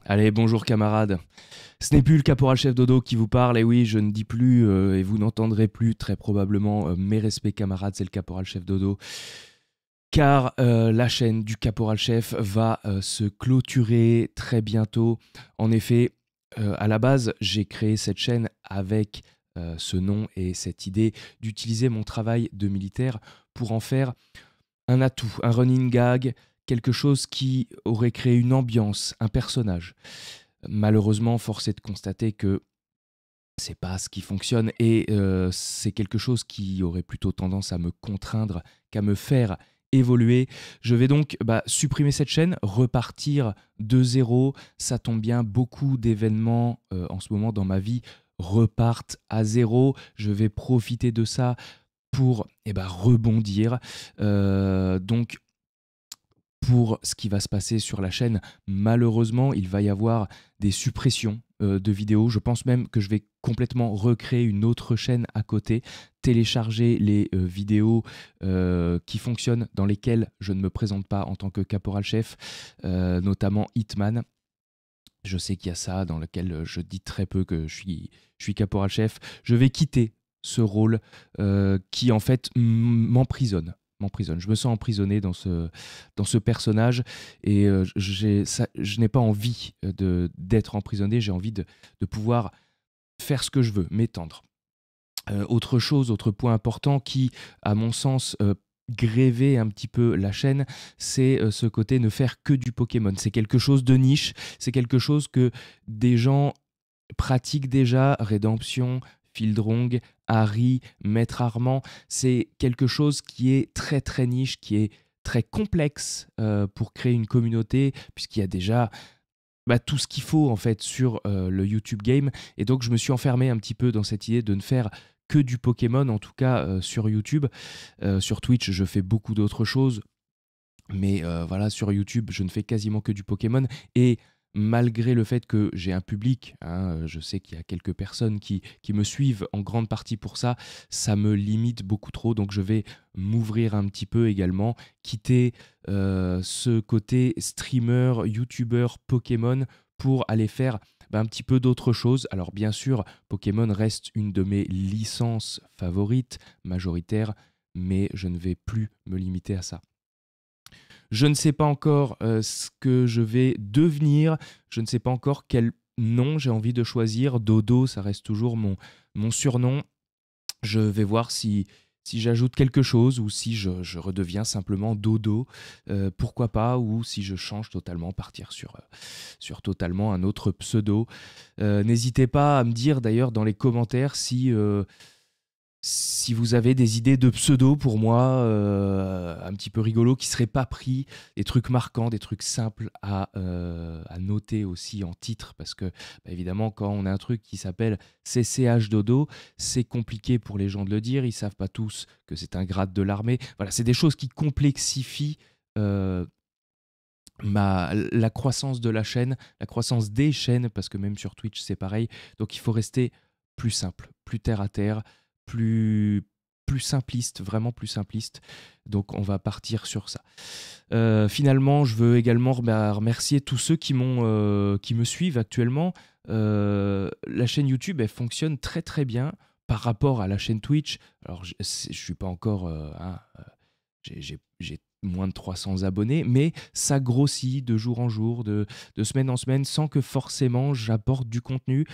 Allez, bonjour camarades. Ce n'est plus le caporal chef Dodo qui vous parle, et oui, je ne dis plus, et vous n'entendrez plus très probablement mes respects camarades, c'est le caporal chef Dodo. Car la chaîne du caporal chef va se clôturer très bientôt. En effet, à la base, j'ai créé cette chaîne avec ce nom et cette idée d'utiliser mon travail de militaire pour en faire un atout, un running gag, quelque chose qui aurait créé une ambiance, un personnage. Malheureusement, force est de constater que c'est pas ce qui fonctionne et c'est quelque chose qui aurait plutôt tendance à me contraindre qu'à me faire évoluer. Je vais donc supprimer cette chaîne, repartir de zéro. Ça tombe bien, beaucoup d'événements en ce moment dans ma vie repartent à zéro. Je vais profiter de ça pour rebondir. Donc pour ce qui va se passer sur la chaîne, malheureusement, il va y avoir des suppressions de vidéos. Je pense même que je vais complètement recréer une autre chaîne à côté, télécharger les vidéos qui fonctionnent, dans lesquelles je ne me présente pas en tant que caporal chef, notamment Hitman. Je sais qu'il y a ça, dans lequel je dis très peu que je suis caporal chef. Je vais quitter ce rôle qui, en fait, m'emprisonne. Je me sens emprisonné dans ce personnage et je n'ai pas envie d'être emprisonné. J'ai envie de pouvoir faire ce que je veux, m'étendre. Autre point important qui, à mon sens, grévait un petit peu la chaîne, c'est ce côté ne faire que du Pokémon. C'est quelque chose de niche, c'est quelque chose que des gens pratiquent déjà. Rédemption, Fieldrong, Harry, Maître Armand, c'est quelque chose qui est très très niche, qui est très complexe pour créer une communauté, puisqu'il y a déjà tout ce qu'il faut en fait sur le YouTube game. Et donc je me suis enfermé un petit peu dans cette idée de ne faire que du Pokémon, en tout cas sur YouTube. Sur Twitch, je fais beaucoup d'autres choses. Mais voilà, sur YouTube, je ne fais quasiment que du Pokémon. Et malgré le fait que j'ai un public, hein, je sais qu'il y a quelques personnes qui me suivent en grande partie pour ça, ça me limite beaucoup trop. Donc je vais m'ouvrir un petit peu également, quitter ce côté streamer, youtubeur, Pokémon pour aller faire un petit peu d'autres choses. Alors bien sûr, Pokémon reste une de mes licences favorites, majoritaires, mais je ne vais plus me limiter à ça. Je ne sais pas encore ce que je vais devenir. Je ne sais pas encore quel nom j'ai envie de choisir. Dodo, ça reste toujours mon surnom. Je vais voir si j'ajoute quelque chose ou si je redeviens simplement Dodo. Pourquoi pas. Ou si je change totalement, partir sur totalement un autre pseudo. N'hésitez pas à me dire d'ailleurs dans les commentaires si vous avez des idées de pseudo pour moi, un petit peu rigolo, qui ne seraient pas pris, des trucs marquants, des trucs simples à noter aussi en titre, parce que évidemment, quand on a un truc qui s'appelle CCH Dodo, c'est compliqué pour les gens de le dire, ils ne savent pas tous que c'est un grade de l'armée. Voilà, c'est des choses qui complexifient euh, la croissance de la chaîne, la croissance des chaînes, parce que même sur Twitch, c'est pareil. Donc il faut rester plus simple, plus terre à terre, plus, plus simpliste, vraiment plus simpliste. Donc on va partir sur ça. Finalement, je veux également remercier tous ceux qui me suivent actuellement. La chaîne YouTube, elle fonctionne très très bien par rapport à la chaîne Twitch. Alors je suis pas encore... j'ai moins de 300 abonnés, mais ça grossit de jour en jour, de semaine en semaine, sans que forcément j'apporte du contenu.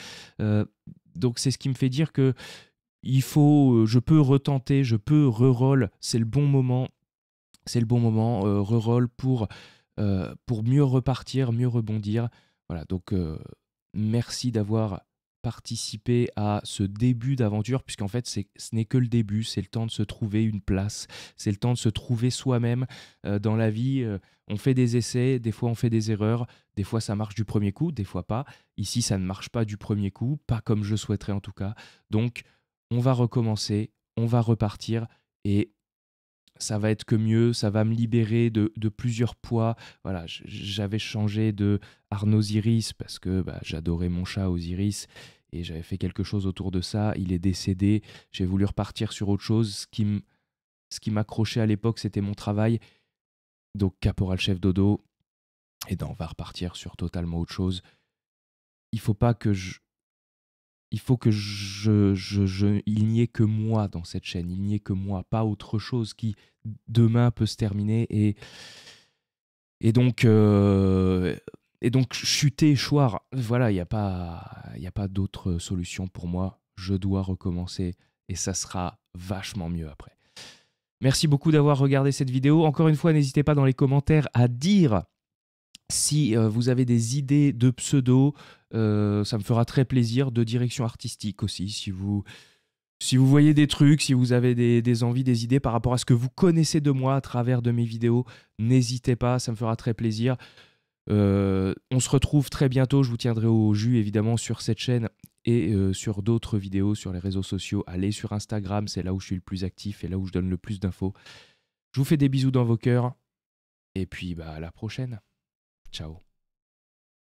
Euh, donc c'est ce qui me fait dire que je peux retenter, je peux reroll, c'est le bon moment, reroll pour mieux repartir, mieux rebondir. Voilà, donc merci d'avoir participé à ce début d'aventure, puisqu'en fait, ce n'est que le début, c'est le temps de se trouver une place, c'est le temps de se trouver soi-même dans la vie. On fait des essais, des fois on fait des erreurs, des fois ça marche du premier coup, des fois pas. Ici, ça ne marche pas du premier coup, pas comme je souhaiterais en tout cas. Donc, on va recommencer, on va repartir et ça va être que mieux, ça va me libérer de plusieurs poids. Voilà, j'avais changé de Arnaud Osiris parce que j'adorais mon chat Osiris et j'avais fait quelque chose autour de ça. Il est décédé, j'ai voulu repartir sur autre chose. Ce qui m'accrochait à l'époque, c'était mon travail. Donc, Caporal Chef Dodo, Et on va repartir sur totalement autre chose. Il faut pas que je... Il faut que il n'y ait que moi dans cette chaîne, il n'y ait que moi, pas autre chose qui demain peut se terminer et donc chuter, choir, voilà, il n'y a pas d'autre solution pour moi. Je dois recommencer et ça sera vachement mieux après. Merci beaucoup d'avoir regardé cette vidéo. Encore une fois, n'hésitez pas dans les commentaires à dire si vous avez des idées de pseudo, ça me fera très plaisir, de direction artistique aussi, si vous voyez des trucs, si vous avez des envies, des idées par rapport à ce que vous connaissez de moi à travers de mes vidéos, n'hésitez pas, ça me fera très plaisir. On se retrouve très bientôt, je vous tiendrai au jus évidemment sur cette chaîne et sur d'autres vidéos sur les réseaux sociaux. Allez sur Instagram, c'est là où je suis le plus actif et là où je donne le plus d'infos. Je vous fais des bisous dans vos cœurs et puis à la prochaine. Ciao.